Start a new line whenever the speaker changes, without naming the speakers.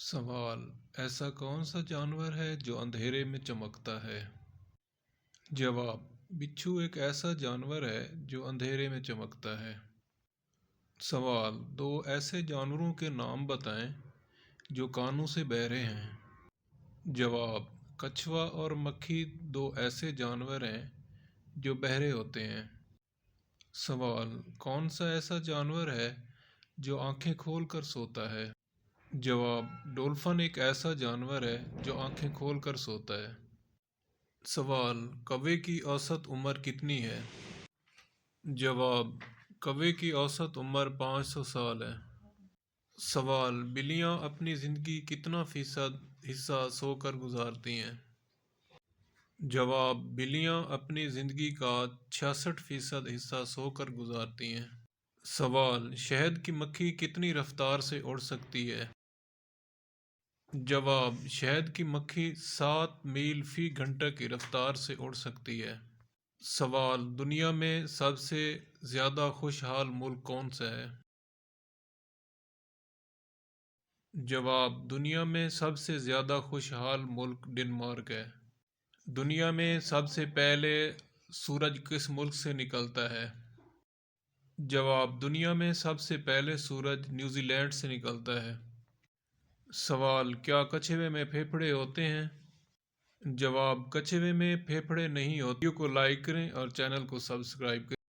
سوال: ایسا کون سا جانور ہے جو اندھیرے میں چمکتا ہے؟ جواب: بچھو ایک ایسا جانور ہے جو اندھیرے میں چمکتا ہے۔ سوال: دو ایسے جانوروں کے نام بتائیں جو کانوں سے بہرے ہیں۔ جواب: کچھوا اور مکھی دو ایسے جانور ہیں جو بہرے ہوتے ہیں۔ سوال: کون سا ایسا جانور ہے جو آنکھیں کھول کر سوتا ہے؟ جواب: ڈولفن ایک ایسا جانور ہے جو آنکھیں کھول کر سوتا ہے۔ سوال: کوے کی اوسط عمر کتنی ہے؟ جواب: کوے کی اوسط عمر 500 سال ہے۔ سوال: بلیاں اپنی زندگی کتنا فیصد حصہ سو کر گزارتی ہیں؟ جواب: بلیاں اپنی زندگی کا 66% حصہ سو کر گزارتی ہیں۔ سوال: شہد کی مکھی کتنی رفتار سے اڑ سکتی ہے؟ جواب: شہد کی مکھی 7 میل فی گھنٹہ کی رفتار سے اڑ سکتی ہے۔ سوال: دنیا میں سب سے زیادہ خوشحال ملک کون سا ہے؟ جواب: دنیا میں سب سے زیادہ خوشحال ملک ڈنمارک ہے۔ دنیا میں سب سے پہلے سورج کس ملک سے نکلتا ہے؟ جواب: دنیا میں سب سے پہلے سورج نیوزی لینڈ سے نکلتا ہے۔ سوال: کیا کچھوے میں پھیپھڑے ہوتے ہیں؟ جواب: کچھوے میں پھیپھڑے نہیں ہوتے۔ ویڈیو کو لائک کریں اور چینل کو سبسکرائب کریں۔